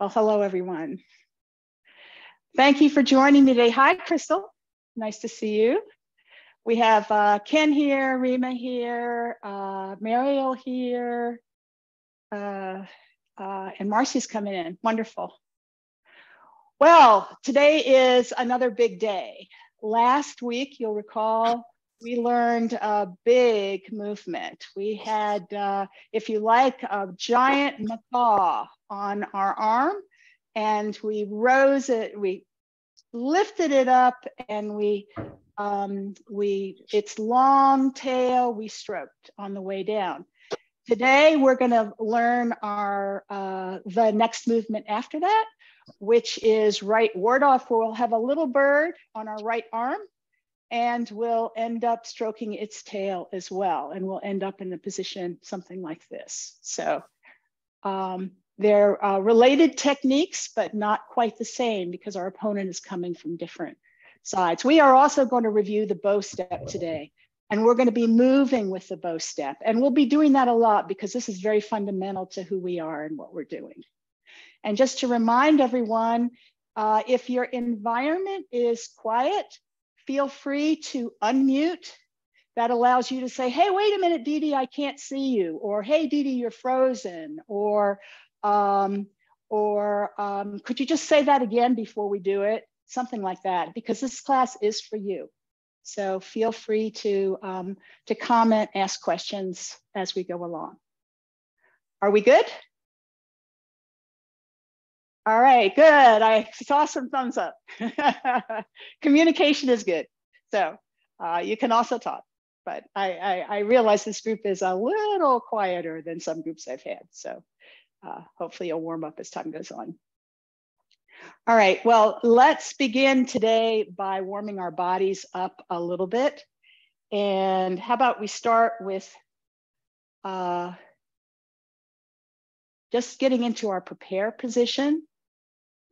Well, hello, everyone. Thank you for joining me today. Hi, Crystal. Nice to see you. We have Ken here, Rima here, Mariel here, and Marcy's coming in. Wonderful. Well, today is another big day. Last week, you'll recall, we learned a big movement. We had, if you like, a giant macaw on our arm, and we rose it, we lifted it up, and its long tail we stroked on the way down. Today, we're gonna learn our the next movement after that, which is right ward off, where we'll have a little bird on our right arm, and we'll end up stroking its tail as well. And we'll end up in a position something like this. So they're related techniques, but not quite the same because our opponent is coming from different sides. We are also going to review the Bowstep today, and we're going to be moving with the Bowstep. And we'll be doing that a lot because this is very fundamental to who we are and what we're doing. And just to remind everyone, if your environment is quiet, feel free to unmute. That allows you to say, hey, wait a minute, Dee Dee, I can't see you. Or, hey, Dee Dee, you're frozen. Or could you just say that again before we do it? Something like that, because this class is for you. So feel free to comment, ask questions as we go along. Are we good? All right, good. I saw some thumbs up. Communication is good. So you can also talk, but I realize this group is a little quieter than some groups I've had. So hopefully you'll warm up as time goes on. All right, well, let's begin today by warming our bodies up a little bit. And how about we start with just getting into our prepare position.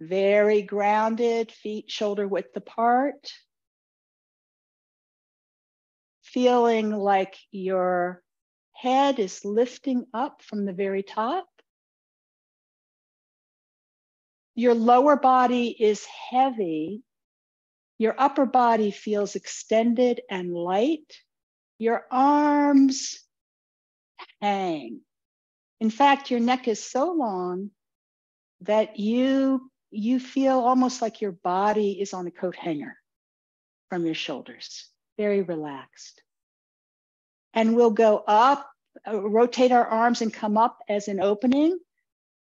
Very grounded, feet shoulder width apart. Feeling like your head is lifting up from the very top. Your lower body is heavy. Your upper body feels extended and light. Your arms hang. In fact, your neck is so long that you feel almost like your body is on a coat hanger from your shoulders, very relaxed. And we'll go up, rotate our arms and come up as an opening.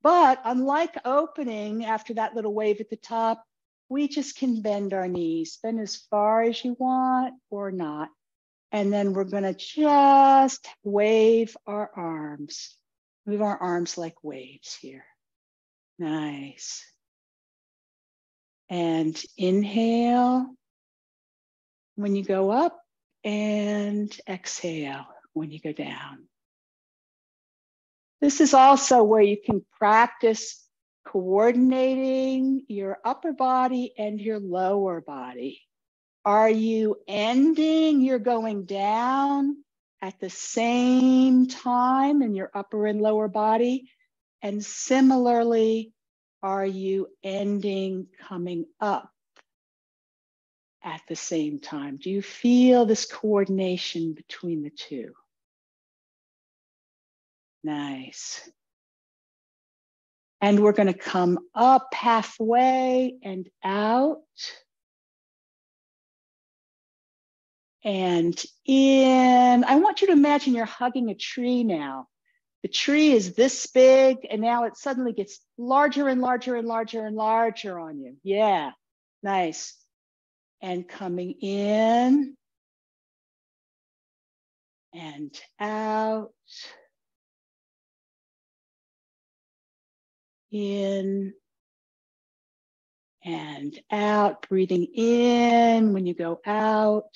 But unlike opening, after that little wave at the top, we just can bend our knees, bend as far as you want or not. And then we're gonna just wave our arms, move our arms like waves here. Nice. And inhale when you go up, and exhale when you go down. This is also where you can practice coordinating your upper body and your lower body. Are you ending, you're going down at the same time in your upper and lower body? And similarly, are you ending, coming up at the same time? Do you feel this coordination between the two? Nice. And we're going to come up halfway and out. And in. I want you to imagine you're hugging a tree now. The tree is this big, and now it suddenly gets larger and larger and larger and larger on you. Yeah, nice. And coming in and out. In and out, breathing in when you go out.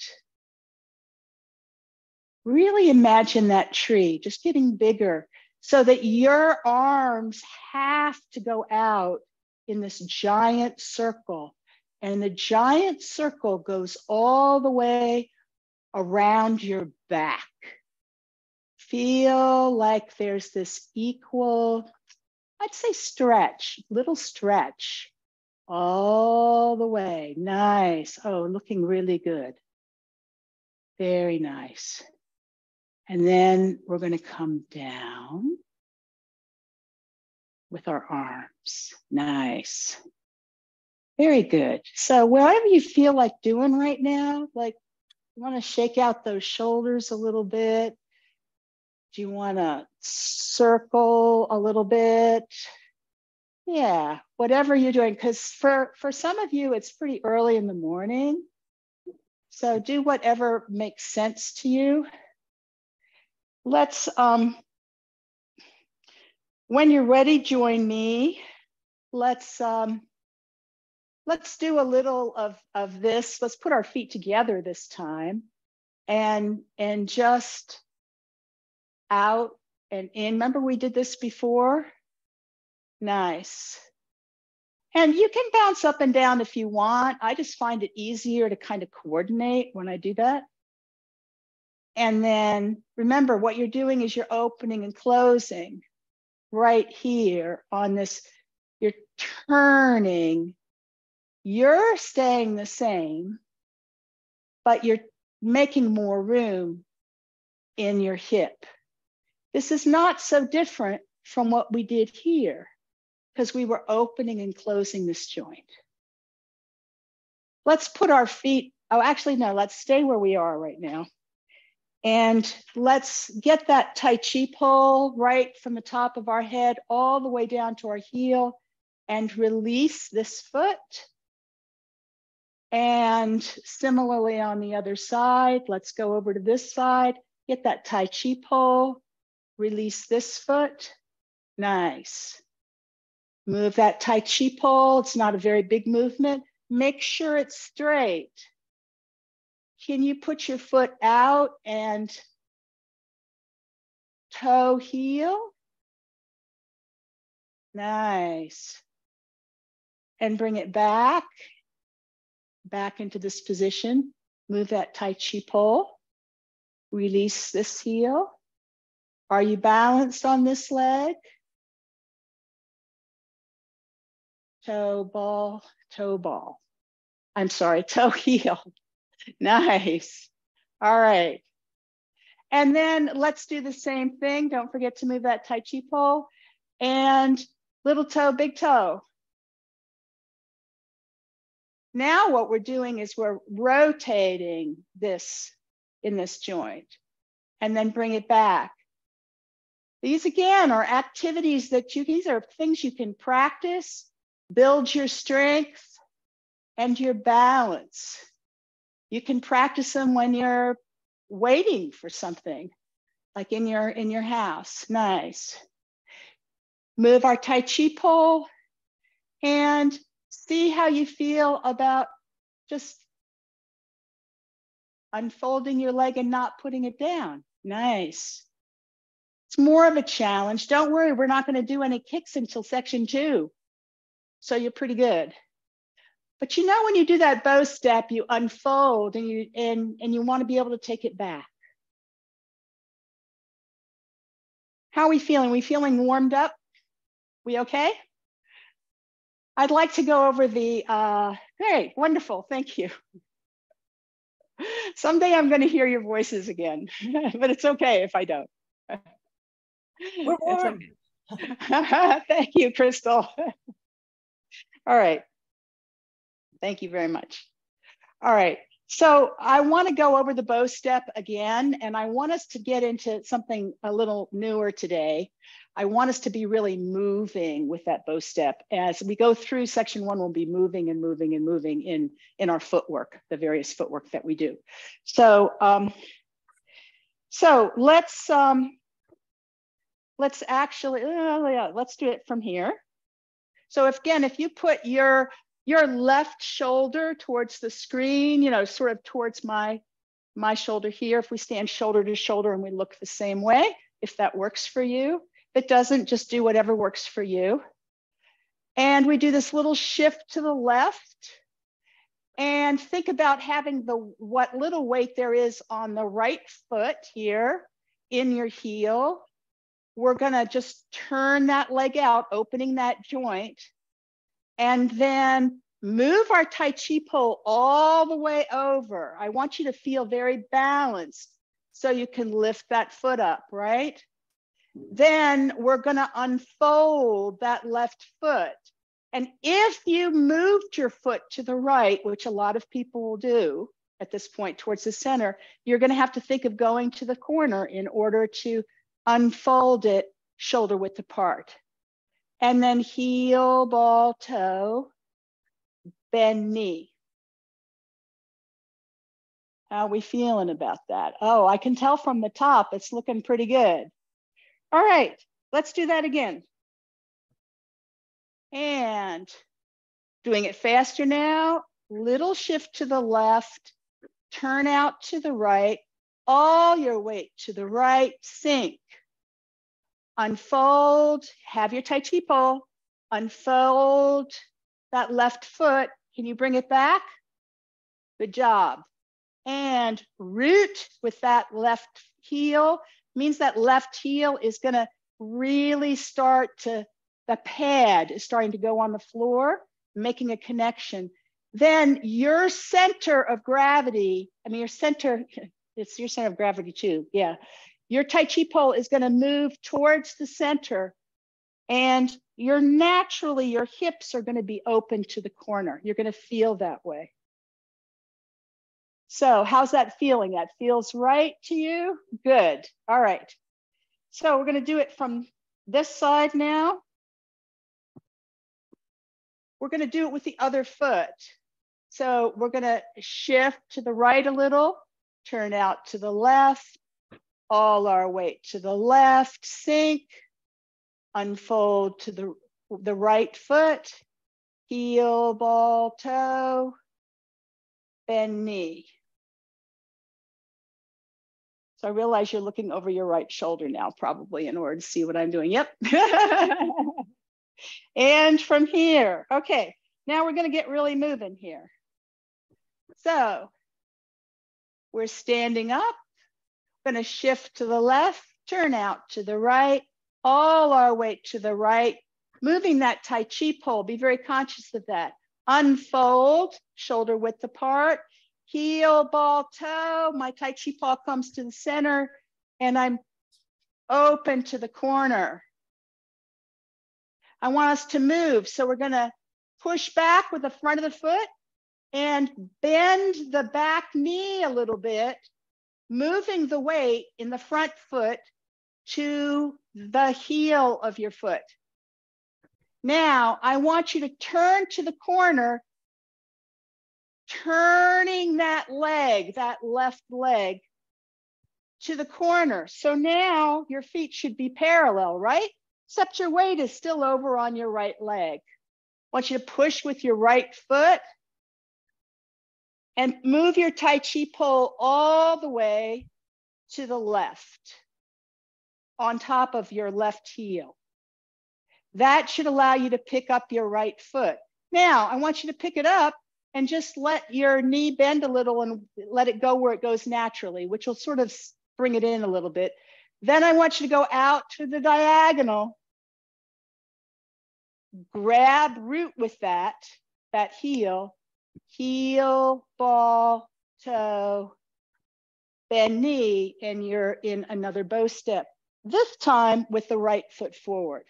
Really imagine that tree just getting bigger so that your arms have to go out in this giant circle. And the giant circle goes all the way around your back. Feel like there's this equal I'd say stretch, little stretch all the way. Nice. Oh, looking really good. Very nice. And then we're going to come down with our arms. Nice. Very good. So whatever you feel like doing right now, like you want to shake out those shoulders a little bit. Do you want to circle a little bit? Yeah, whatever you're doing, because for some of you, it's pretty early in the morning. So do whatever makes sense to you. Let's, when you're ready, join me. Let's do a little of this. Let's put our feet together this time and just out and in. Remember we did this before? Nice. And you can bounce up and down if you want. I just find it easier to kind of coordinate when I do that. And then remember what you're doing is you're opening and closing right here on this. You're turning. You're staying the same, but you're making more room in your hip. This is not so different from what we did here because we were opening and closing this joint. Let's put our feet, oh, actually, no, let's stay where we are right now. And let's get that Tai Chi pole right from the top of our head all the way down to our heel and release this foot. And similarly on the other side, let's go over to this side, get that Tai Chi pole, release this foot. Nice. Move that Tai Chi pole. It's not a very big movement. Make sure it's straight. Can you put your foot out and toe heel? Nice. And bring it back into this position. Move that Tai Chi pole. Release this heel. Are you balanced on this leg? Toe ball, toe ball. I'm sorry, toe heel. Nice. All right. And then let's do the same thing. Don't forget to move that Tai Chi pole. And little toe, big toe. Now what we're doing is we're rotating this in this joint and then bring it back. These again are activities that these are things you can practice, build your strength and your balance. You can practice them when you're waiting for something, like in your house. Nice. Move our Tai Chi pole and see how you feel about just unfolding your leg and not putting it down. Nice. It's more of a challenge. Don't worry, we're not going to do any kicks until section 2. So you're pretty good. But you know, when you do that bow step, you unfold and you want to be able to take it back. How are we feeling? We feeling warmed up? We okay? I'd like to go over the, great, wonderful, thank you. Someday I'm going to hear your voices again, but it's okay if I don't. We're warm. Okay. Thank you, Crystal. All right. Thank you very much. All right. So I want to go over the bow step again, and I want us to get into something a little newer today. I want us to be really moving with that bow step. As we go through section 1, we'll be moving and moving and moving in our footwork, the various footwork that we do. So, let's actually, let's do it from here. So if you put your left shoulder towards the screen, you know, sort of towards my shoulder here, if we stand shoulder to shoulder and we look the same way, if that works for you. If it doesn't, just do whatever works for you. And we do this little shift to the left and think about having what little weight there is on the right foot here in your heel. we're gonna just turn that leg out, opening that joint, and then move our Tai Chi pole all the way over. I want you to feel very balanced so you can lift that foot up, right? Then we're gonna unfold that left foot. And if you moved your foot to the right, which a lot of people will do at this point towards the center, you're gonna have to think of going to the corner in order to unfold it shoulder width apart. And then heel, ball, toe, bend knee. How are we feeling about that? Oh, I can tell from the top, it's looking pretty good. All right, let's do that again. And doing it faster now, little shift to the left, turn out to the right, all your weight to the right, sink. Unfold, have your Tai Chi pole, unfold that left foot. Can you bring it back? Good job. And root with that left heel, means that left heel is gonna really start to, the pad is starting to go on the floor, making a connection. Then your center of gravity, I mean, your center, it's your center of gravity too, yeah. Your Tai Chi pole is gonna move towards the center, and your hips are gonna be open to the corner. You're gonna feel that way. So how's that feeling? That feels right to you? Good, all right. So we're gonna do it from this side now. We're gonna do it with the other foot. So we're gonna shift to the right a little, turn out to the left, all our weight to the left, sink, unfold to the right foot, heel, ball, toe, bend knee. So I realize you're looking over your right shoulder now, probably, in order to see what I'm doing. Yep. And from here, okay, now we're gonna get really moving here. So we're standing up, gonna shift to the left, turn out to the right, all our weight to the right, moving that Tai Chi pole, be very conscious of that. Unfold, shoulder width apart, heel, ball, toe, my Tai Chi pole comes to the center, and I'm open to the corner. I want us to move, so we're gonna push back with the front of the foot and bend the back knee a little bit, moving the weight in the front foot to the heel of your foot. Now, I want you to turn to the corner, turning that leg, that left leg, to the corner. So now your feet should be parallel, right? Except your weight is still over on your right leg. I want you to push with your right foot and move your Tai Chi pole all the way to the left, on top of your left heel. That should allow you to pick up your right foot. Now, I want you to pick it up and just let your knee bend a little and let it go where it goes naturally, which will sort of bring it in a little bit. Then I want you to go out to the diagonal, grab root with that heel, ball, toe, bend knee, and you're in another bow step, this time with the right foot forward.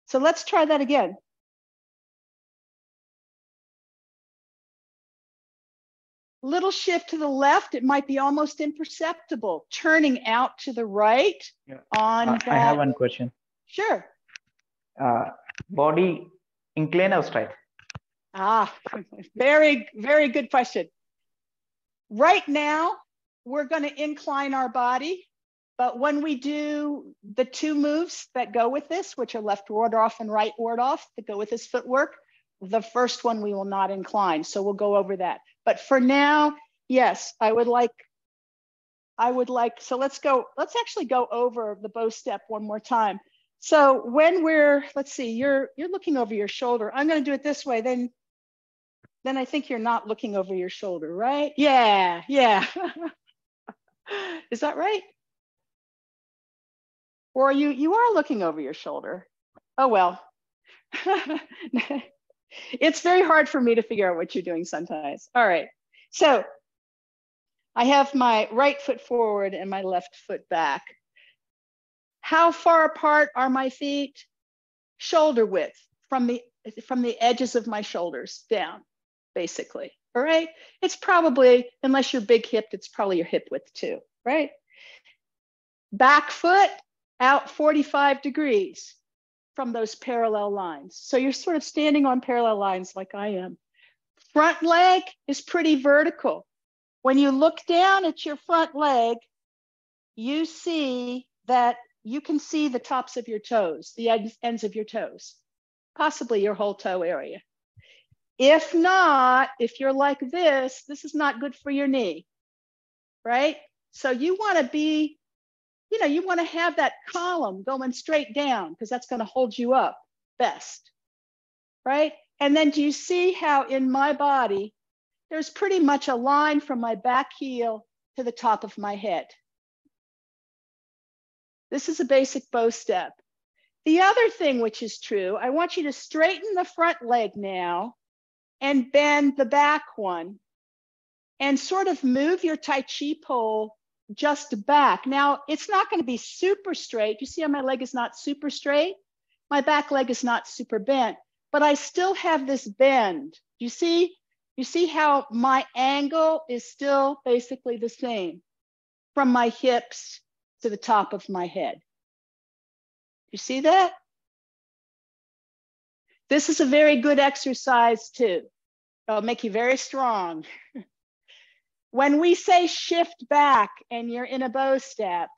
So let's try that again. Little shift to the left, it might be almost imperceptible. Turning out to the right on that. I have one question. Sure. Body incline or straight? Very, very good question. Right now, we're going to incline our body, but when we do the two moves that go with this, which are left ward off and right ward off, that go with this footwork, the first one we will not incline. So we'll go over that. But for now, yes, I would like, so let's actually go over the bow step one more time. So when we're, let's see, you're looking over your shoulder. I'm going to do it this way. Then I think you're not looking over your shoulder, right? Yeah. Is that right? Or you are looking over your shoulder. Oh, well. It's very hard for me to figure out what you're doing sometimes. All right. So I have my right foot forward and my left foot back. How far apart are my feet? Shoulder width from the edges of my shoulders down, basically. All right. It's probably, unless you're big hipped, it's probably your hip width too, right? Back foot out 45 degrees from those parallel lines. So you're sort of standing on parallel lines like I am. Front leg is pretty vertical. When you look down at your front leg, you see that you can see the tops of your toes, the ends of your toes, possibly your whole toe area. If not, if you're like this is not good for your knee, right? So you want to be, you want to have that column going straight down because that's going to hold you up best, right? And then do you see how in my body, there's pretty much a line from my back heel to the top of my head. This is a basic bow step. The other thing which is true, I want you to straighten the front leg now and bend the back one and sort of move your Tai Chi pole just back. Now, it's not going to be super straight. You see how my leg is not super straight? My back leg is not super bent, but I still have this bend. You see how my angle is still basically the same from my hips to the top of my head. You see that? This is a very good exercise too. It'll make you very strong. When we say shift back and you're in a bow step,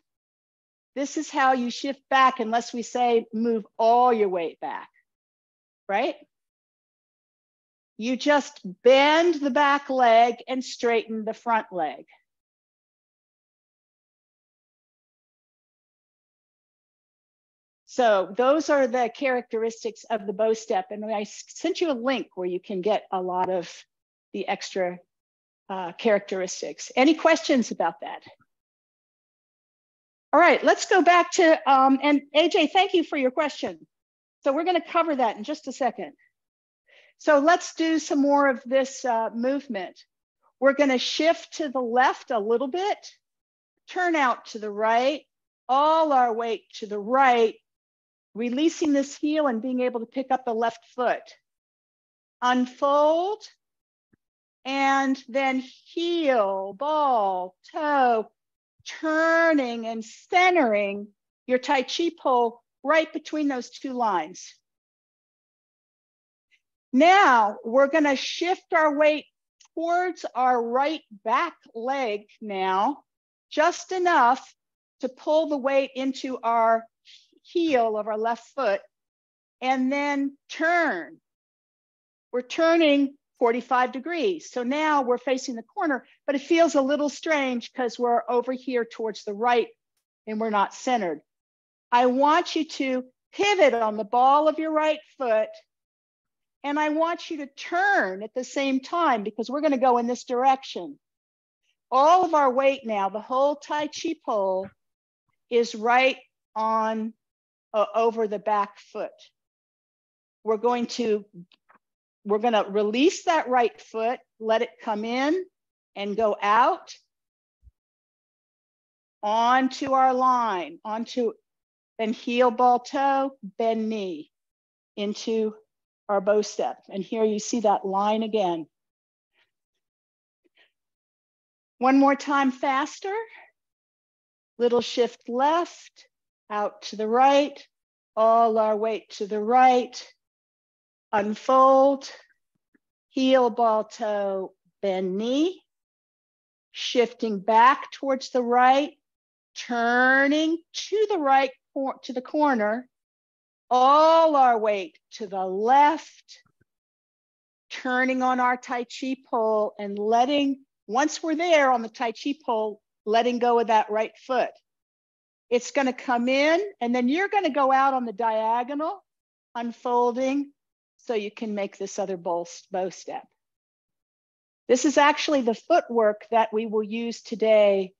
this is how you shift back unless we say move all your weight back, right? You just bend the back leg and straighten the front leg. So those are the characteristics of the bow step. And I sent you a link where you can get a lot of the extra characteristics. Any questions about that? All right, let's go back to, and AJ, thank you for your question. So we're going to cover that in just a second. So let's do some more of this movement. We're going to shift to the left a little bit, turn out to the right, all our weight to the right, releasing this heel and being able to pick up the left foot. Unfold, and then heel, ball, toe, turning and centering your Tai Chi pole right between those two lines. Now we're going to shift our weight towards our right back leg now, just enough to pull the weight into our heel of our left foot, and then turn. We're turning 45 degrees. So now we're facing the corner, but it feels a little strange because we're over here towards the right and we're not centered. I want you to pivot on the ball of your right foot, and I want you to turn at the same time because we're going to go in this direction. All of our weight now, the whole Tai Chi pole is right on over the back foot. We're going to release that right foot, let it come in and go out onto our line, onto then heel, ball, toe, bend knee into our bow step. And here you see that line again. One more time faster. Little shift left, out to the right, all our weight to the right. Unfold, heel, ball, toe, bend knee, shifting back towards the right, turning to the right, to the corner, all our weight to the left, turning on our Tai Chi pole and letting, once we're there on the Tai Chi pole, letting go of that right foot. It's going to come in, and then you're going to go out on the diagonal, unfolding, so you can make this other bow step. This is actually the footwork that we will use today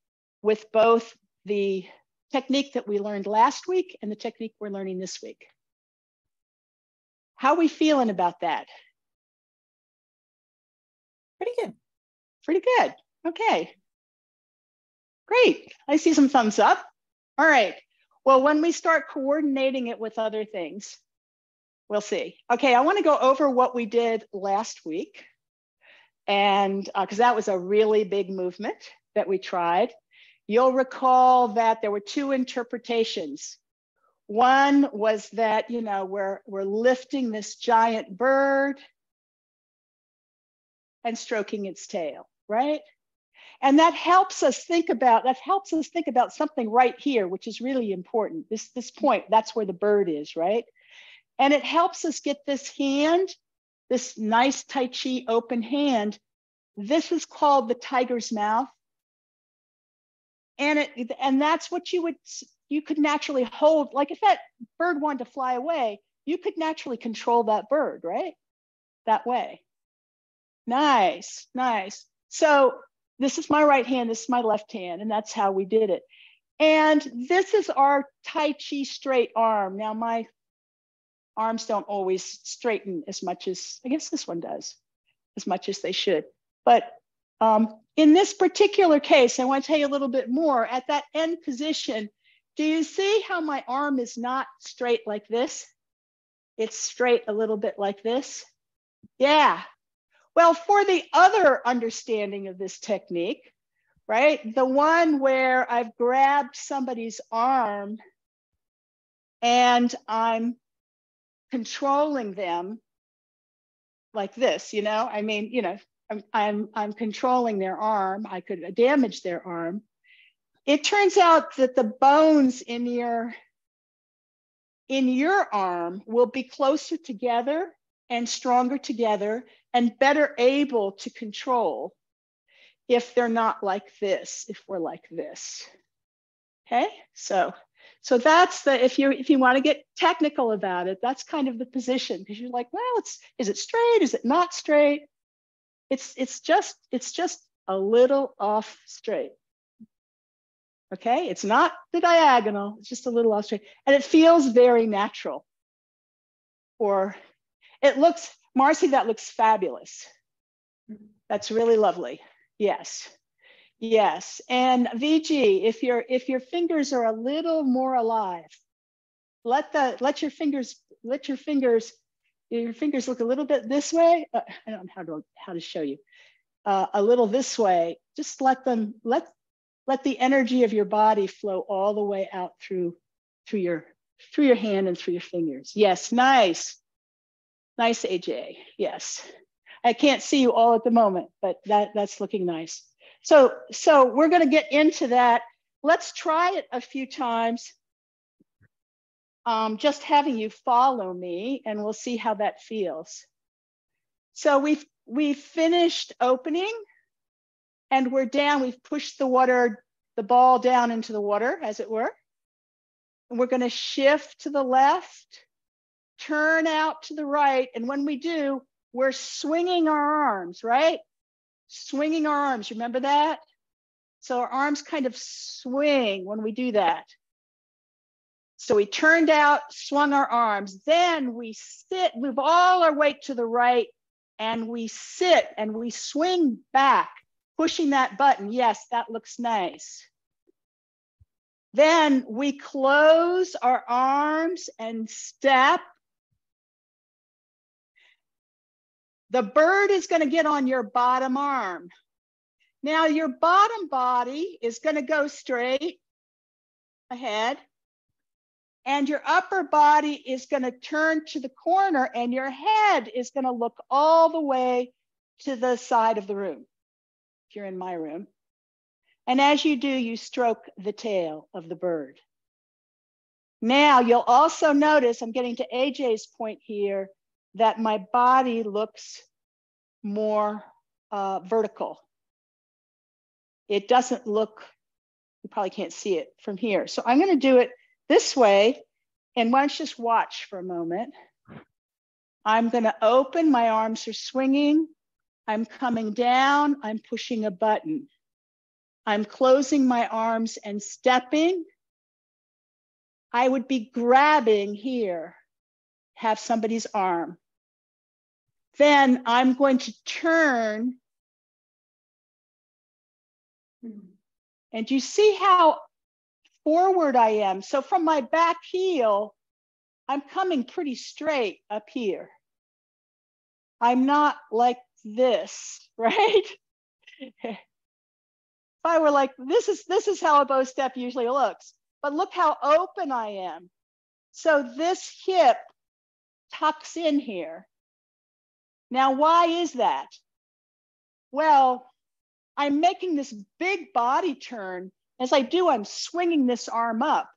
with both the technique that we learned last week and the technique we're learning this week. How are we feeling about that? Pretty good. Pretty good. Okay. Great. I see some thumbs up. All right. Well, when we start coordinating it with other things, we'll see. Okay, I want to go over what we did last week. And because that was a really big movement that we tried. You'll recall that there were two interpretations. One was that, you know, we're lifting this giant bird and stroking its tail, right? And that helps us think about something right here, which is really important. This point, that's where the bird is, right? And it helps us get this hand, this nice Tai Chi open hand. This is called the tiger's mouth. And that's what you could naturally hold. Like if that bird wanted to fly away, you could naturally control that bird, right? That way. Nice, nice. So this is my right hand, this is my left hand, and that's how we did it. And this is our Tai Chi straight arm. Now my arms don't always straighten as much as, I guess this one does, as much as they should. But in this particular case, I want to tell you a little bit more. At that end position, do you see how my arm is not straight like this? It's straight a little bit like this. Yeah. Well, for the other understanding of this technique, right? The one where I've grabbed somebody's arm and I'm controlling them like this, you know? I mean, you know, I'm controlling their arm. I could damage their arm. It turns out that the bones in your arm will be closer together and stronger together and better able to control if they're not like this, if we're like this. Okay, so that's the, if you want to get technical about it, that's kind of the position, because you're like, well, is it straight? Is it not straight? It's just a little off straight. Okay, it's not the diagonal, it's just a little off straight. And it feels very natural. Or it looks, Marcy, that looks fabulous. That's really lovely. Yes. Yes. And VG, if your fingers are a little more alive, let your fingers look a little bit this way. I don't know how to show you. A little this way. Just let the energy of your body flow all the way out through your hand and through your fingers. Yes, nice. Nice, AJ. Yes. I can't see you all at the moment, but that's looking nice. So we're going to get into that. Let's try it a few times. Just having you follow me, and we'll see how that feels. So we've finished opening, and we're down. We've pushed the ball down into the water, as it were. And we're going to shift to the left, turn out to the right, and when we do, we're swinging our arms, right? Swinging our arms, remember that? So our arms kind of swing when we do that. So we turned out, swung our arms, then we sit, move all our weight to the right, and we sit and we swing back, pushing that button. Yes, that looks nice. Then we close our arms and step. The bird is going to get on your bottom arm. Now your bottom body is going to go straight ahead, and your upper body is going to turn to the corner, and your head is going to look all the way to the side of the room, if you're in my room. And as you do, you stroke the tail of the bird. Now you'll also notice, I'm getting to AJ's point here, that my body looks more vertical. It doesn't look, you probably can't see it from here. So I'm going to do it this way. And why don't you just watch for a moment. I'm going to open, my arms are swinging. I'm coming down, I'm pushing a button. I'm closing my arms and stepping. I would be grabbing here, have somebody's arm. Then I'm going to turn. And you see how forward I am? So from my back heel, I'm coming pretty straight up here. I'm not like this, right? If I were like, this is how a bow step usually looks. But look how open I am. So this hip tucks in here. Now, why is that? Well, I'm making this big body turn. As I do, I'm swinging this arm up.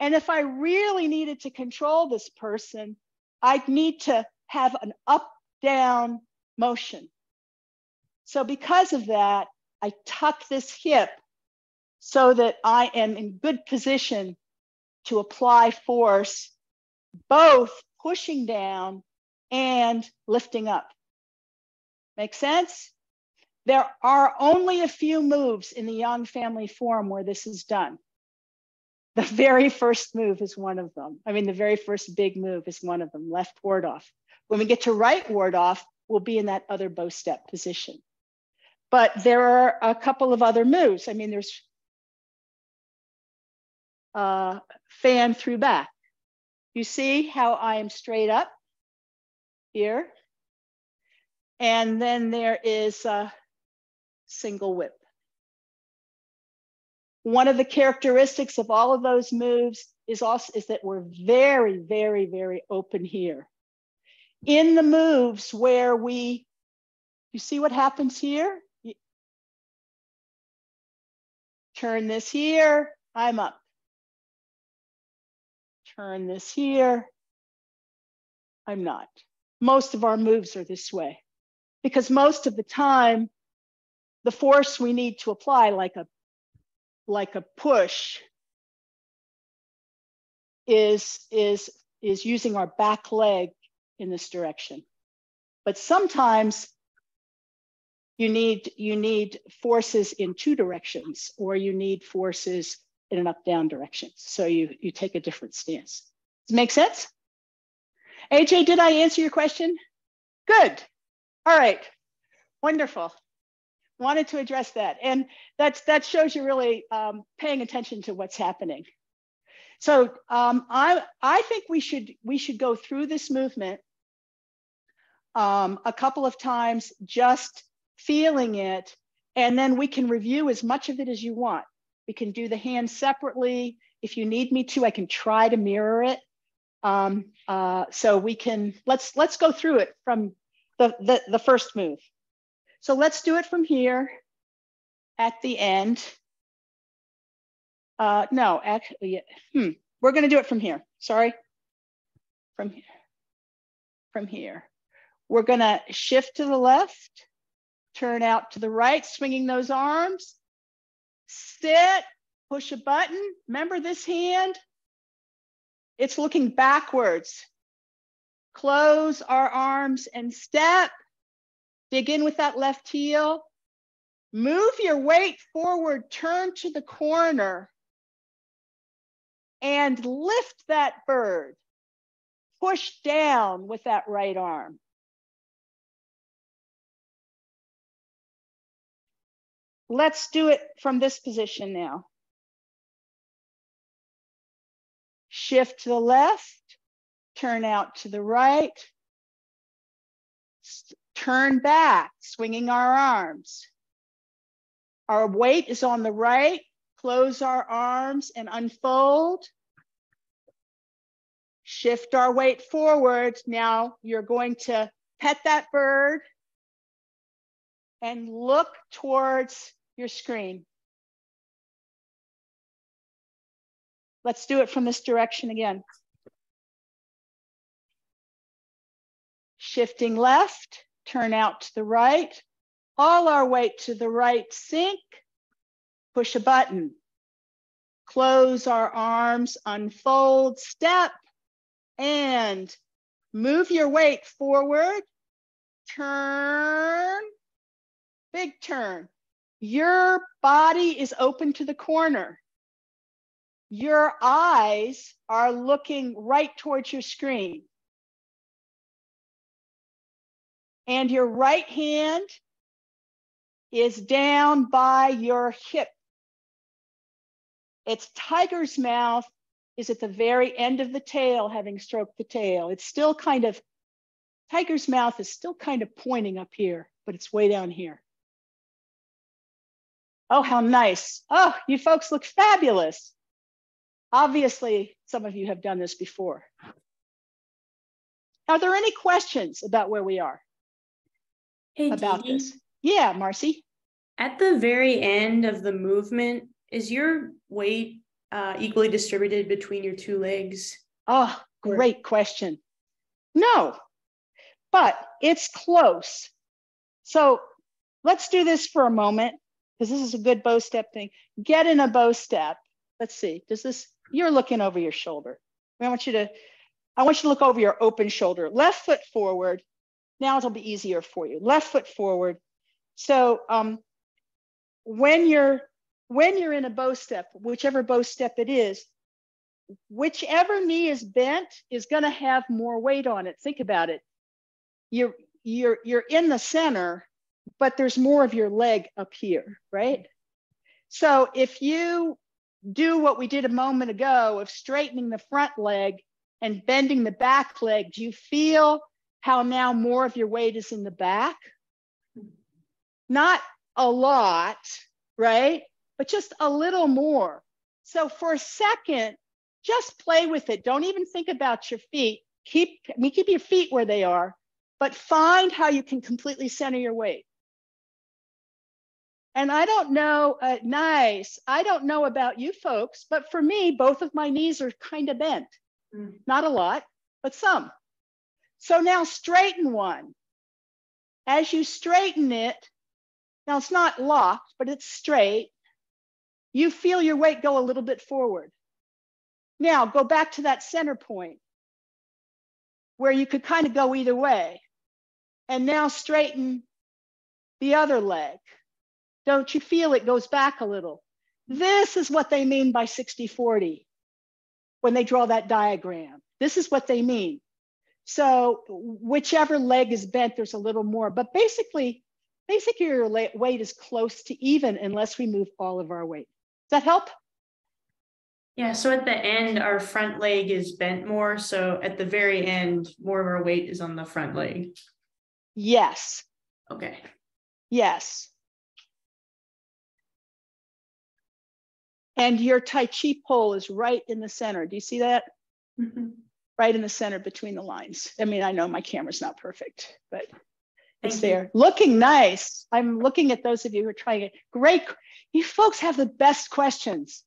And if I really needed to control this person, I'd need to have an up-down motion. So because of that, I tuck this hip so that I am in good position to apply force, both pushing down and lifting up. Make sense? There are only a few moves in the Yang family form where this is done. The very first move is one of them. I mean, the very first big move is one of them, left ward off. When we get to right ward off, we'll be in that other bow step position. But there are a couple of other moves. I mean, there's fan through back. You see how I am straight up here? And then there is a single whip. One of the characteristics of all of those moves is that we're very, very, very open here. In the moves where you see what happens here? Turn this here, I'm up. Turn this here, I'm not. Most of our moves are this way because most of the time, the force we need to apply, like a push, is using our back leg in this direction. But sometimes you need forces in two directions, or you need forces in an up-down direction. So you take a different stance. Does it make sense? AJ, did I answer your question? Good. All right. Wonderful. Wanted to address that. And that shows you really paying attention to what's happening. So I think we should go through this movement a couple of times, just feeling it, and then we can review as much of it as you want. We can do the hands separately. If you need me to, I can try to mirror it. So we can, let's go through it from the first move. So let's do it from here at the end. No, actually, we're gonna do it from here, sorry. From here. We're gonna shift to the left, turn out to the right, swinging those arms, sit, push a button. Remember this hand? It's looking backwards. Close our arms and step. Dig in with that left heel. Move your weight forward, turn to the corner, and lift that bird. Push down with that right arm. Let's do it from this position now. Shift to the left, turn out to the right, turn back, swinging our arms. Our weight is on the right, close our arms and unfold. Shift our weight forward. Now you're going to pet that bird and look towards your screen. Let's do it from this direction again. Shifting left, turn out to the right. All our weight to the right, sink, push a button. Close our arms, unfold, step, and move your weight forward. Turn, big turn. Your body is open to the corner. your eyes are looking right towards your screen. And your right hand is down by your hip. Its tiger's mouth is at the very end of the tail, having stroked the tail. It's still kind of, tiger's mouth is still kind of pointing up here, but it's way down here. Oh, how nice. Oh, you folks look fabulous. Obviously, some of you have done this before. Are there any questions about where we are? Hey, about Dee, this? Yeah, Marcy. at the very end of the movement, is your weight equally distributed between your two legs? Oh, great question. No, but it's close. So let's do this for a moment, because this is a good bow step thing. Get in a bow step. Let's see, does this, you're looking over your shoulder. I want you to look over your open shoulder. Left foot forward. Now it'll be easier for you. Left foot forward. So when you're in a bow step, whichever bow step it is, whichever knee is bent is going to have more weight on it. Think about it. You're in the center, but there's more of your leg up here, right? So if you do what we did a moment ago of straightening the front leg and bending the back leg, do you feel how now more of your weight is in the back? Not a lot, right? But just a little more. So for a second, just play with it. Don't even think about your feet. Keep your feet where they are, but find how you can completely center your weight. And I don't know, nice. I don't know about you folks, but for me, both of my knees are kind of bent. Not a lot, but some. So now straighten one. As you straighten it, now it's not locked, but it's straight. You feel your weight go a little bit forward. Now go back to that center point where you could kind of go either way. And now straighten the other leg. Don't you feel it goes back a little? This is what they mean by 60-40 when they draw that diagram. This is what they mean. So whichever leg is bent, there's a little more, but basically your weight is close to even unless we move all of our weight. Does that help? Yeah, so at the end, our front leg is bent more. So at the very end, more of our weight is on the front leg. Yes. Okay. Yes. And your Tai Chi pole is right in the center. Do you see that? Mm-hmm. Right in the center between the lines. I mean, I know my camera's not perfect, but it's Thank you. there. Looking nice. I'm looking at those of you who are trying it. Great. You folks have the best questions.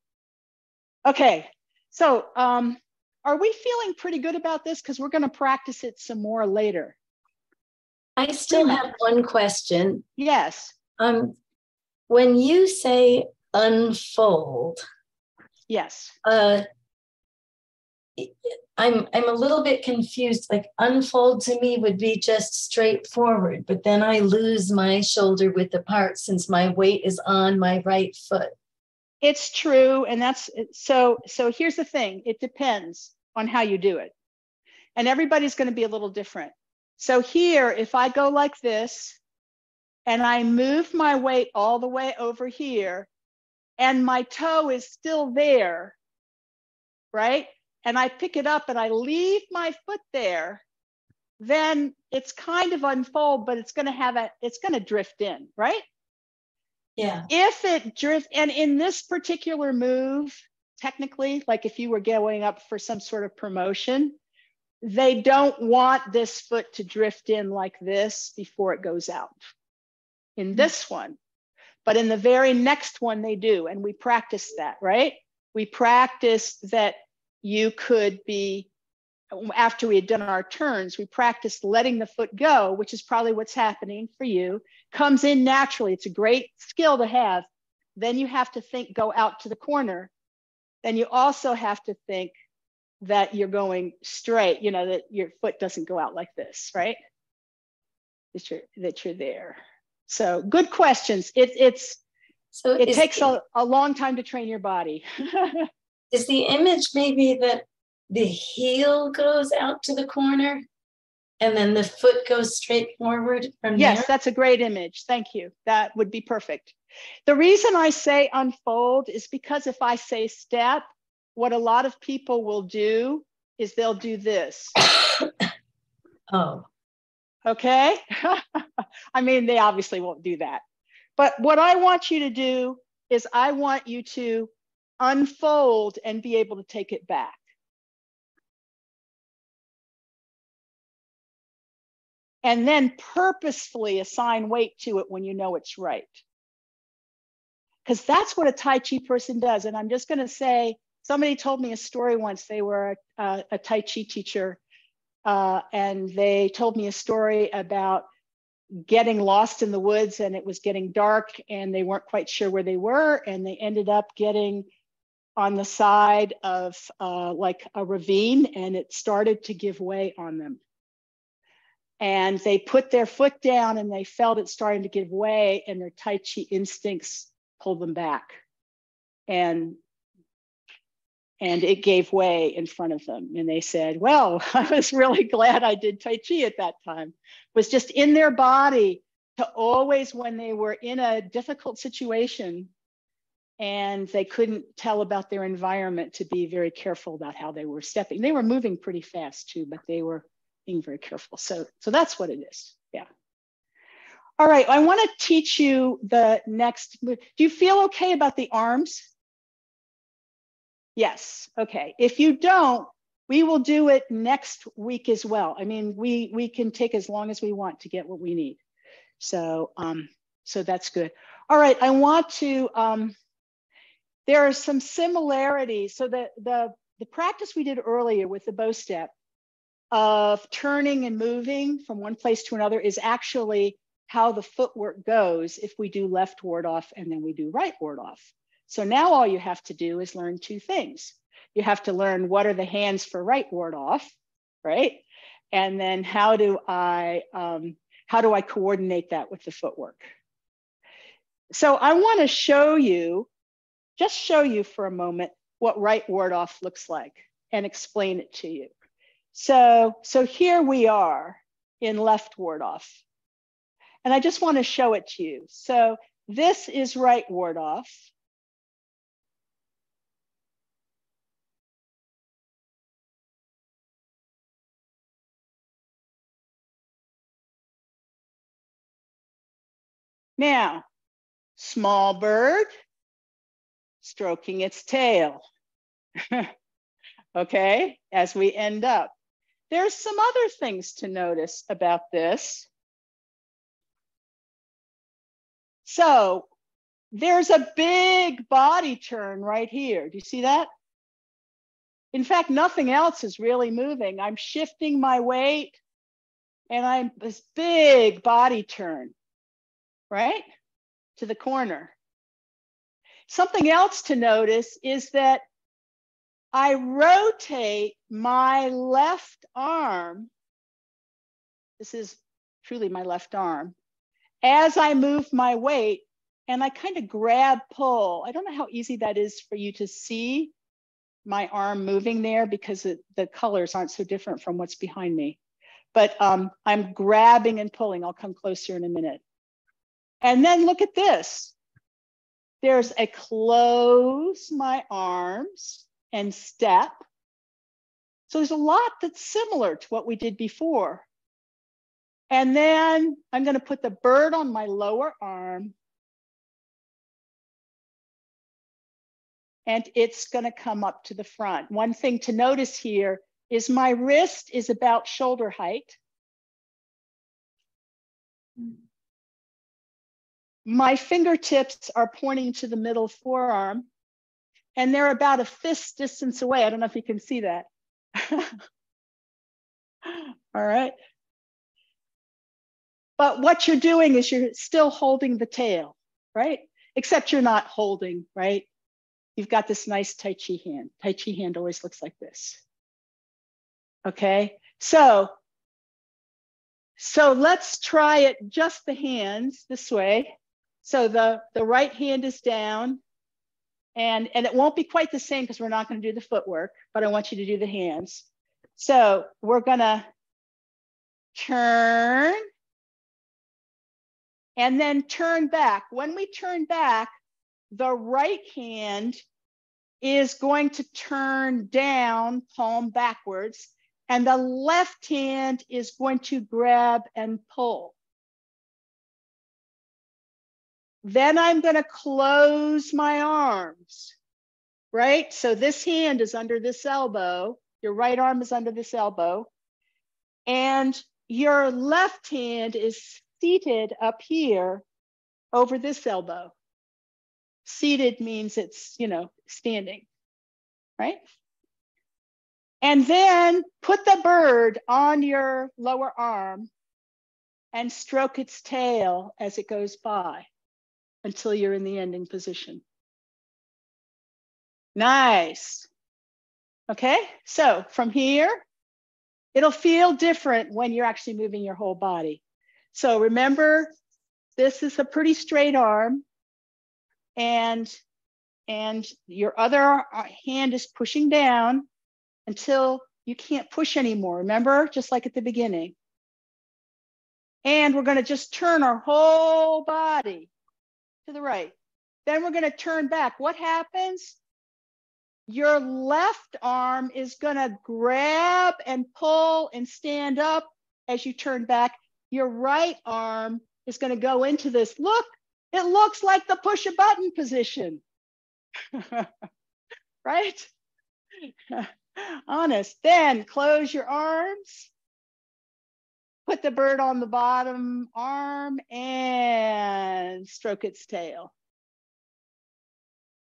Okay. So are we feeling pretty good about this? Because we're going to practice it some more later. I still have one question. Yes. When you say unfold, yes. I'm a little bit confused. Like unfold to me would be just straightforward, but then I lose my shoulder width apart since my weight is on my right foot. It's true, and that's so here's the thing. It depends on how you do it. And everybody's going to be a little different. So here, if I go like this and I move my weight all the way over here and my toe is still there, right? And I pick it up and I leave my foot there, then it's kind of unfold, but it's going to drift in, right? Yeah. If it drifts, and in this particular move, technically, like if you were going up for some sort of promotion, they don't want this foot to drift in like this before it goes out in this one. But in the very next one, they do. And we practice that, right? We practiced that you could be, after we had done our turns, we practiced letting the foot go, which is probably what's happening for you, comes in naturally. It's a great skill to have. Then you have to think, go out to the corner. Then you also have to think that you're going straight, that your foot doesn't go out like this, right? That you're there. So good questions. It takes a long time to train your body. Is the image maybe that the heel goes out to the corner and then the foot goes straight forward from Yes, there? that's a great image. Thank you. That would be perfect. The reason I say unfold is because if I say step, what a lot of people will do is they'll do this. Oh. Okay. I mean, they obviously won't do that. But what I want you to do is I want you to unfold and be able to take it back. And then purposefully assign weight to it when you know it's right. Because that's what a Tai Chi person does. And I'm just going to say, somebody told me a story once. They were a Tai Chi teacher, and they told me a story about getting lost in the woods, and it was getting dark and they weren't quite sure where they were, and they ended up getting on the side of like a ravine, and it started to give way on them. And they put their foot down and they felt it starting to give way, and their Tai Chi instincts pulled them back. And it gave way in front of them. And they said, well, I was really glad I did Tai Chi at that time. It was just in their body to always, when they were in a difficult situation and they couldn't tell about their environment, to be very careful about how they were stepping. They were moving pretty fast too, but they were being very careful. So that's what it is. Yeah. All right, I want to teach you the next. Do you feel okay about the arms? Yes, okay. If you don't, we will do it next week as well. I mean, we can take as long as we want to get what we need. So that's good. All right, I want to, there are some similarities. So the practice we did earlier with the Bowstep of turning and moving from one place to another is actually how the footwork goes if we do left ward off and then we do right ward off. So now all you have to do is learn two things. You have to learn what are the hands for right ward off, right? And then how do I coordinate that with the footwork? So I want to show you, just show you for a moment what right ward off looks like and explain it to you. So here we are in left ward off. And I just want to show it to you. So this is right ward off. Now, small bird stroking its tail. Okay, as we end up. There's some other things to notice about this. So there's a big body turn right here. Do you see that? In fact, nothing else is really moving. I'm shifting my weight and I'm this big body turn, right? To the corner. Something else to notice is that I rotate my left arm. This is truly my left arm. As I move my weight, and I kind of grab, pull. I don't know how easy that is for you to see my arm moving there because the colors aren't so different from what's behind me. But I'm grabbing and pulling. I'll come closer in a minute. And then look at this. There's a close my arms and step. So there's a lot that's similar to what we did before. And then I'm going to put the bird on my lower arm. And it's going to come up to the front. One thing to notice here is my wrist is about shoulder height. My fingertips are pointing to the middle forearm, and they're about a fist distance away. I don't know if you can see that. All right. But what you're doing is you're still holding the tail, right? Except you're not holding, right? You've got this nice Tai Chi hand. Tai Chi hand always looks like this. Okay, so let's try it just the hands this way. So the right hand is down And it won't be quite the same because we're not going to do the footwork, but I want you to do the hands. So we're going to turn and then turn back. When we turn back, the right hand is going to turn down, palm backwards, and the left hand is going to grab and pull. Then I'm going to close my arms, right? So this hand is under this elbow. Your right arm is under this elbow. And your left hand is seated up here over this elbow. Seated means it's, you know, standing, right? And then put the bird on your lower arm and stroke its tail as it goes by until you're in the ending position. Nice. Okay, so from here, it'll feel different when you're actually moving your whole body. So remember, this is a pretty straight arm, and your other hand is pushing down until you can't push anymore. Remember, just like at the beginning. And we're going to just turn our whole body to the right. Then we're going to turn back. What happens? Your left arm is going to grab and pull and stand up as you turn back. Your right arm is going to go into this. Look, it looks like the push a button position. Right? Honest. Then close your arms. Put the bird on the bottom arm and stroke its tail.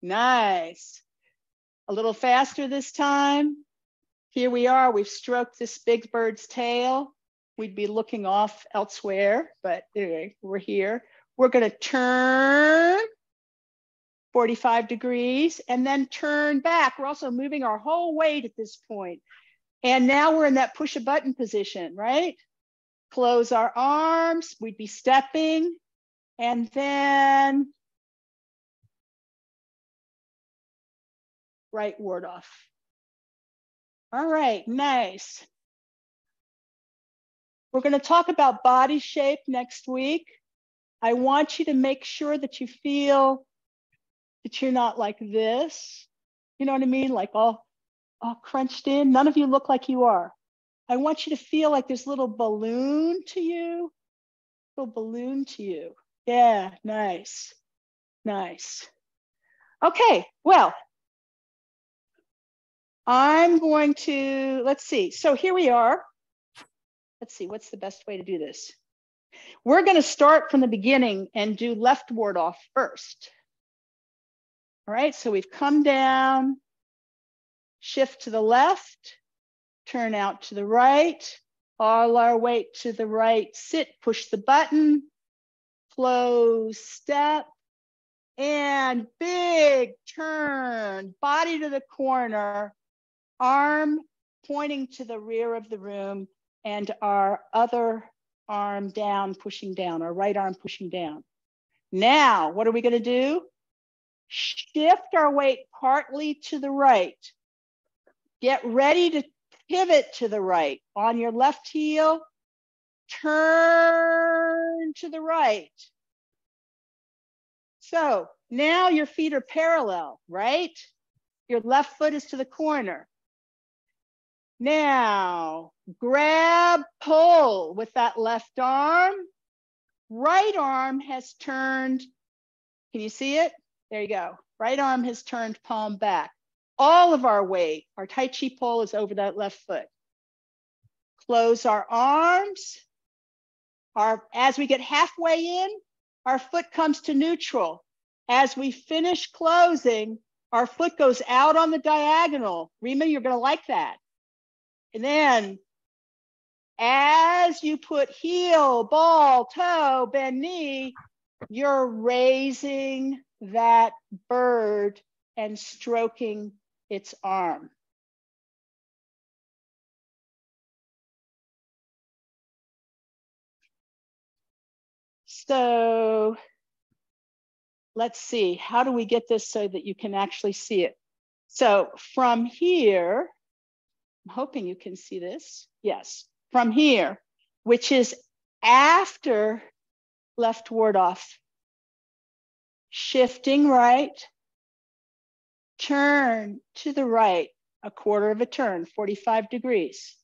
Nice. A little faster this time. Here we are. We've stroked this big bird's tail. We'd be looking off elsewhere, but anyway, we're here. We're going to turn 45 degrees and then turn back. We're also moving our whole weight at this point. And now we're in that push a button position, right? Close our arms, we'd be stepping, and then right ward off. All right, nice. We're going to talk about body shape next week. I want you to make sure that you feel that you're not like this. You know what I mean? Like all crunched in. None of you look like you are. I want you to feel like there's a little balloon to you. Little balloon to you. Yeah, nice. Nice. Okay, well, I'm going to, let's see. So here we are. Let's see, what's the best way to do this? We're going to start from the beginning and do left ward off first. All right, so we've come down, shift to the left, turn out to the right, all our weight to the right, sit, push the button, close, step, and big turn, body to the corner, arm pointing to the rear of the room, and our other arm down, pushing down, our right arm pushing down. Now, what are we going to do? Shift our weight partly to the right. Get ready to pivot to the right. On your left heel, turn to the right. So now your feet are parallel, right? Your left foot is to the corner. Now, grab, pull with that left arm. Right arm has turned, can you see it? There you go. Right arm has turned palm back. All of our weight, our Tai Chi pull is over that left foot. Close our arms. As we get halfway in, our foot comes to neutral. As we finish closing, our foot goes out on the diagonal. Rima, you're going to like that. And then as you put heel, ball, toe, bend knee, you're raising that bird and stroking its arm. So let's see, how do we get this so that you can actually see it? So from here, I'm hoping you can see this. Yes, from here, which is after left ward off. Shifting right, turn to the right, a quarter of a turn, 45 degrees.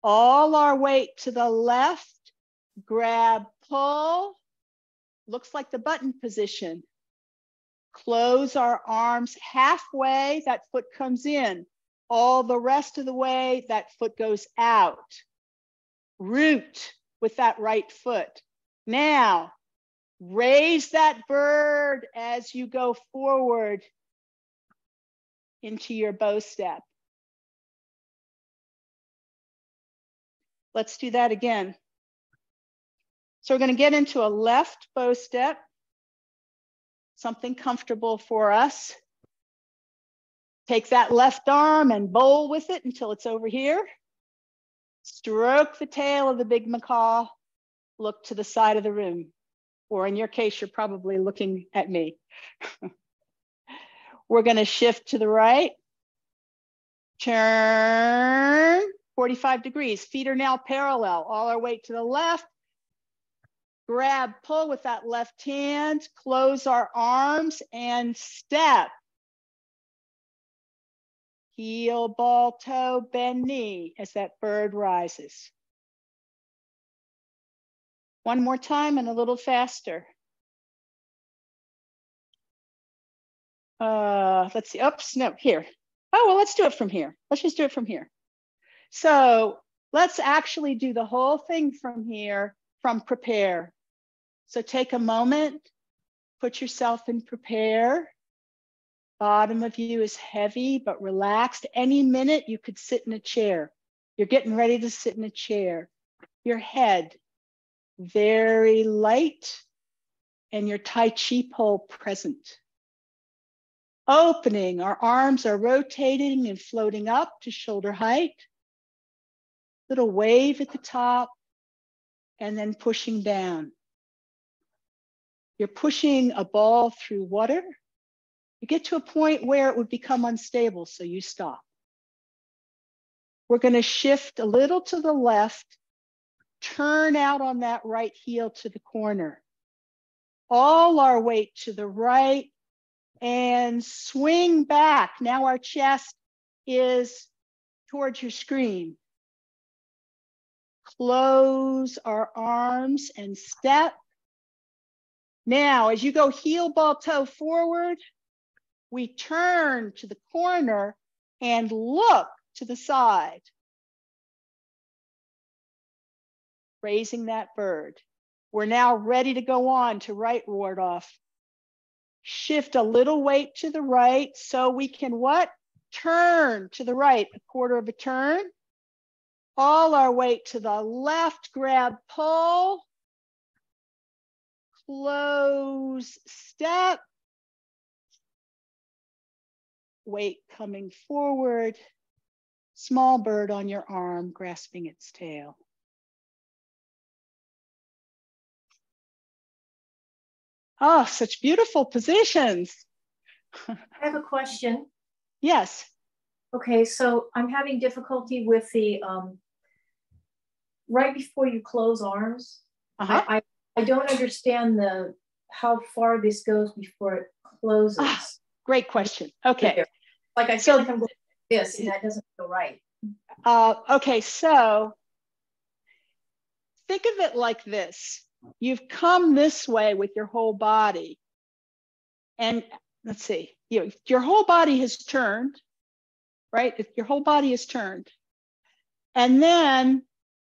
All our weight to the left, grab, pull, looks like the button position. Close our arms halfway, that foot comes in. All the rest of the way, that foot goes out. Root with that right foot. Now, raise that bird as you go forward into your bow step. Let's do that again. So we're going to get into a left bow step, something comfortable for us. Take that left arm and bowl with it until it's over here. Stroke the tail of the big macaw. Look to the side of the room. Or in your case, you're probably looking at me. We're going to shift to the right. Turn 45 degrees. Feet are now parallel. All our weight to the left. Grab, pull with that left hand. Close our arms and step. Heel, ball, toe, bend knee as that bird rises. One more time and a little faster. Let's see, oops, no, here. Oh, well, let's do it from here. Let's just do it from here. So let's actually do the whole thing from here, from prepare. So take a moment, put yourself in prepare. Bottom of you is heavy, but relaxed. Any minute you could sit in a chair. You're getting ready to sit in a chair. Your head, very light, and your Tai Chi pole present. Opening, our arms are rotating and floating up to shoulder height. Little wave at the top, and then pushing down. You're pushing a ball through water. You get to a point where it would become unstable, so you stop. We're going to shift a little to the left, turn out on that right heel to the corner. All our weight to the right and swing back. Now our chest is towards your screen. Close our arms and step. Now, as you go heel, ball, toe forward, we turn to the corner and look to the side. Raising that bird. We're now ready to go on to right ward off. Shift a little weight to the right so we can what? Turn to the right, a quarter of a turn. All our weight to the left, grab, pull. Close, step. Weight coming forward. Small bird on your arm, grasping its tail. Oh, such beautiful positions. I have a question. Yes. Okay, so I'm having difficulty with the right before you close arms. I don't understand how far this goes before it closes. Great question. Okay. Like I feel like I'm going like this, and that doesn't feel right. Okay, so think of it like this. You've come this way with your whole body. And let's see, your whole body has turned, right? If your whole body is turned. And then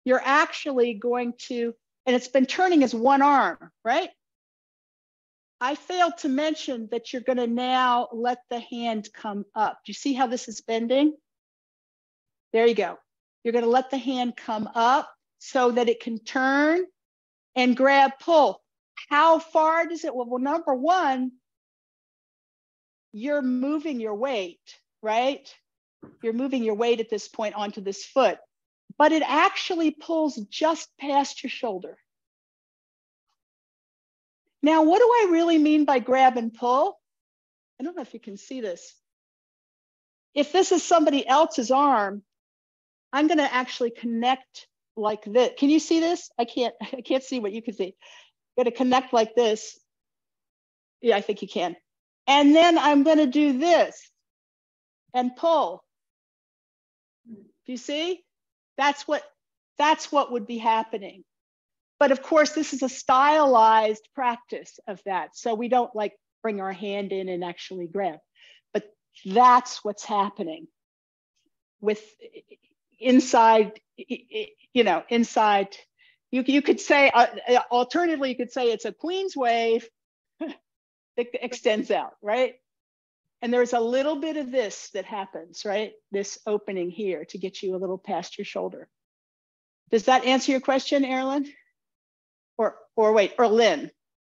you're actually going to, and it's been turning as one arm, right? I failed to mention that you're going to now let the hand come up. Do you see how this is bending? There you go. You're going to let the hand come up so that it can turn and grab, pull. How far does it? Well, number one, you're moving your weight, right? You're moving your weight at this point onto this foot, but it actually pulls just past your shoulder. Now, what do I really mean by grab and pull? I don't know if you can see this. If this is somebody else's arm, I'm going to actually connect like this. Can you see this? I can't see what you can see. I'm going to connect like this. Yeah, I think you can. And then I'm going to do this and pull. Do you see? That's what would be happening. But of course, this is a stylized practice of that. So we don't like bring our hand in and actually grab. But that's what's happening with inside, inside. You could say, alternatively, you could say it's a Queen's wave that extends out, right? And there's a little bit of this that happens, right? This opening here to get you a little past your shoulder. Does that answer your question, Erin? Or Lynn?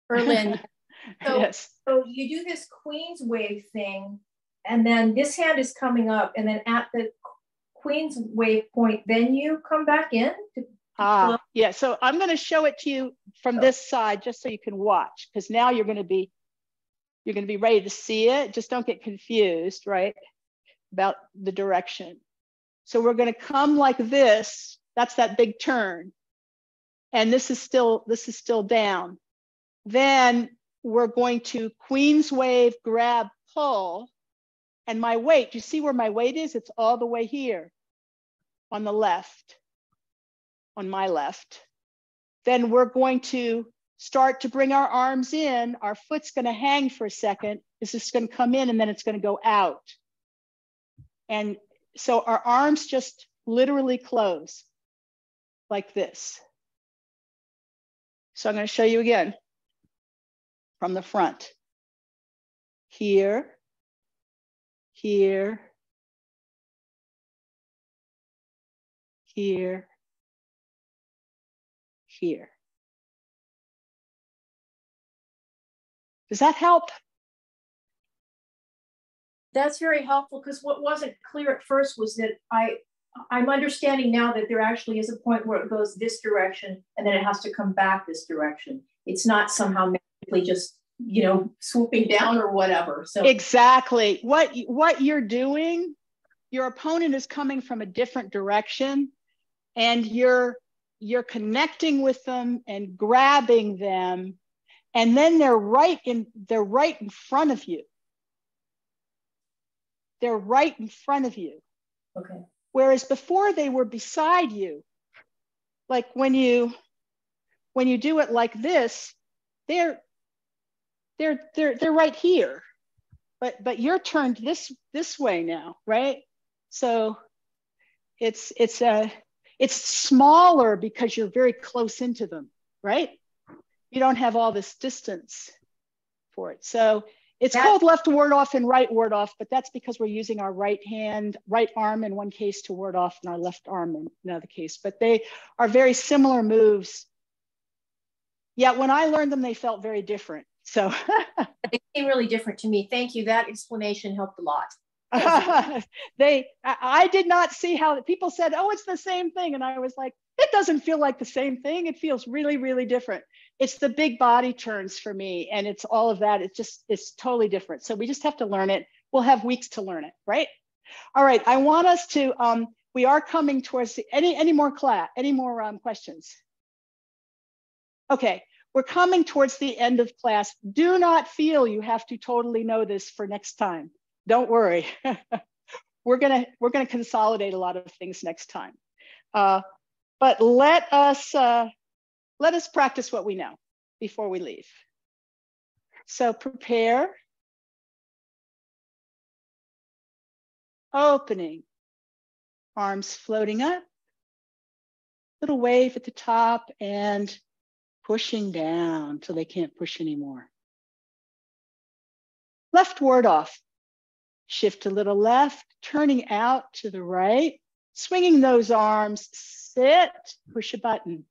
Berlin. So, yes. So you do this Queen's wave thing, and then this hand is coming up, and then at the Queen's wave point, then you come back in. Yeah. So I'm going to show it to you from this side, just so you can watch, because now you're going to be ready to see it. Just don't get confused, right, about the direction. So we're going to come like this. That's that big turn. And this is still down. Then we're going to Queen's wave, grab, pull. And my weight, do you see where my weight is? It's all the way here on the left, on my left. Then we're going to start to bring our arms in. Our foot's going to hang for a second. This is going to come in and then it's going to go out. And so our arms just literally close like this. So I'm going to show you again from the front. Here, here, here, here. Does that help? That's very helpful, because what wasn't clear at first was that I'm understanding now that there actually is a point where it goes this direction and then it has to come back this direction. It's not somehow magically just, swooping down or whatever. So exactly what you're doing, your opponent is coming from a different direction, and you're connecting with them and grabbing them, and then they're right in front of you. They're right in front of you. Okay. Whereas before they were beside you. Like when you do it like this, they're right here, but you're turned this way now, right? So it's smaller because you're very close into them, right? You don't have all this distance for it. So it's called left ward off and right ward off, but that's because we're using our right arm in one case to ward off and our left arm in another case. But they are very similar moves. Yeah, when I learned them, they felt very different. So they came really different to me. Thank you. That explanation helped a lot. I did not see how people said, oh, it's the same thing. And I was like, it doesn't feel like the same thing. It feels really, really different. It's the big body turns for me. And it's all of that. It's totally different. So we just have to learn it. We'll have weeks to learn it, right? All right. I want us to, we are coming towards any more questions? Okay. We're coming towards the end of class. Do not feel you have to totally know this for next time. Don't worry. We're gonna consolidate a lot of things next time. But let us practice what we know before we leave. So prepare. Opening. Arms floating up. Little wave at the top and pushing down till they can't push anymore. Left ward off. Shift a little left, turning out to the right, swinging those arms, sit, push a button.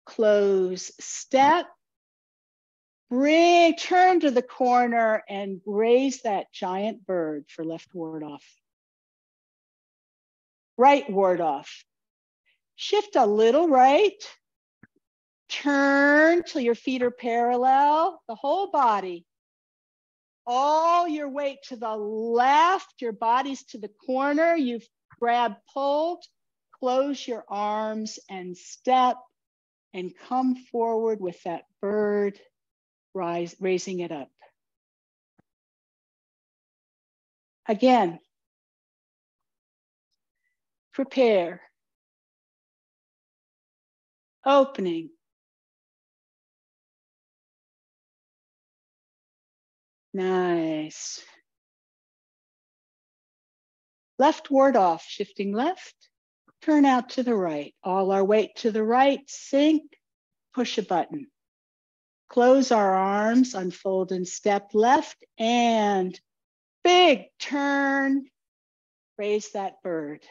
Close step, turn to the corner and raise that giant bird for left ward off. Right ward off. Shift a little right, Turn till your feet are parallel, the whole body. All your weight to the left, your body's to the corner. You've grabbed, pulled. Close your arms and step and come forward with that bird, raising it up. Again, prepare. Opening. Nice. Left ward off, shifting left. Turn out to the right. All our weight to the right, sink, push a button. Close our arms, unfold and step left, and big turn. Raise that bird.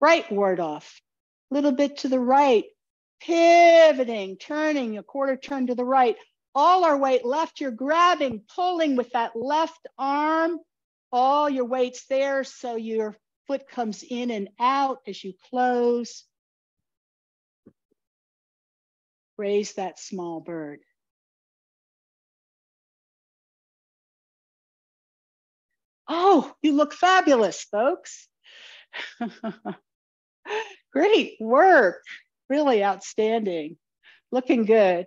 Right ward off, little bit to the right. Pivoting, turning a quarter turn to the right. All our weight left, you're grabbing, pulling with that left arm. All your weight's there, so your foot comes in and out as you close. Raise that small bird. Oh, you look fabulous, folks. Great work. Really outstanding. Looking good.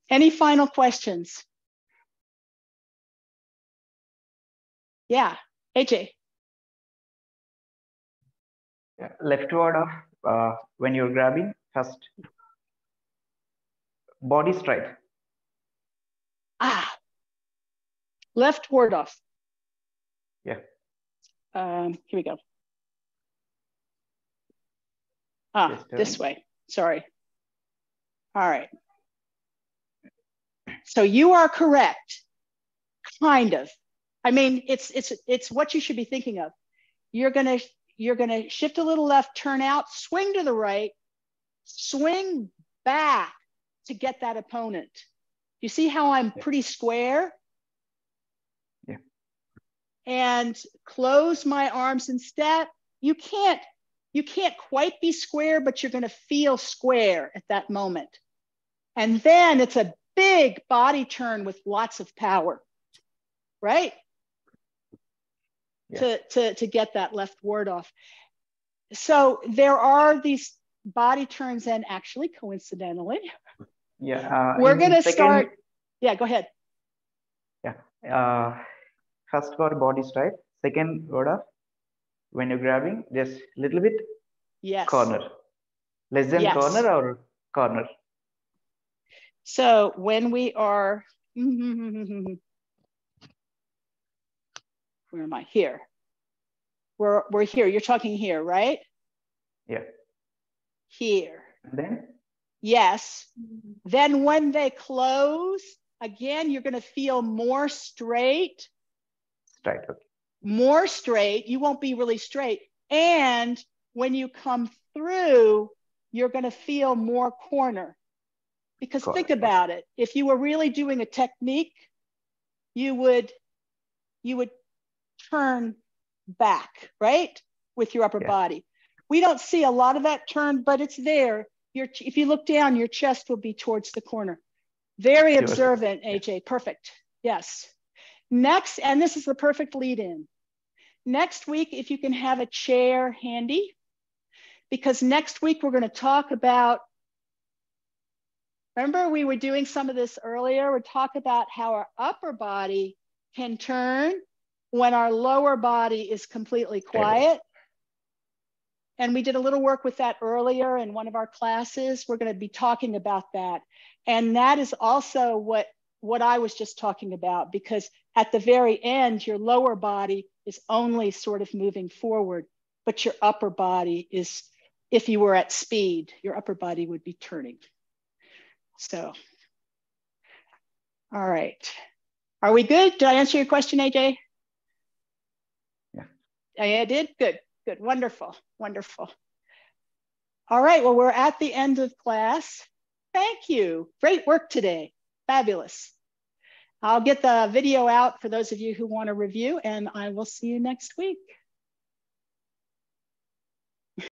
Any final questions? Yeah, AJ. Yeah. Left ward off when you're grabbing first. Body straight. Left ward off. Yeah. Here we go. This way. Sorry. All right. So you are correct. Kind of. I mean, it's what you should be thinking of. You're gonna shift a little left, turn out, swing to the right, swing back to get that opponent. You see how I'm pretty square? Yeah. And close my arms and step. You can't quite be square, but you're gonna feel square at that moment. And then it's a big body turn with lots of power, right? Yeah. To get that left ward off. So there are these body turns, and actually coincidentally, we're gonna start. Yeah, go ahead. Yeah. First word body straight. Second word off when you're grabbing, just a little bit. Yes. Corner. Less than corner or corner. So when we are, where am I? Here. We're here. You're talking here, right? Yeah. Here. And then? Yes. Then when they close, again, you're going to feel more straight. Straight. Okay. More straight. You won't be really straight. And when you come through, you're going to feel more corner. Because think about it. If you were really doing a technique, you would turn back, right? With your upper body. We don't see a lot of that turn, but it's there. If you look down, your chest will be towards the corner. Very observant, AJ. Perfect. Yes. Next, and this is the perfect lead in. Next week, if you can have a chair handy, because next week we're going to talk about, remember we were doing some of this earlier, we're talking about how our upper body can turn when our lower body is completely quiet. And we did a little work with that earlier in one of our classes. We're going to be talking about that. And that is also what I was just talking about, because at the very end, your lower body is only sort of moving forward, but your upper body is, if you were at speed, your upper body would be turning. So, all right. Are we good? Did I answer your question, AJ? Yeah. I did? Good, good, wonderful, wonderful. All right, well, we're at the end of class. Thank you, great work today, fabulous. I'll get the video out for those of you who want to review, and I will see you next week.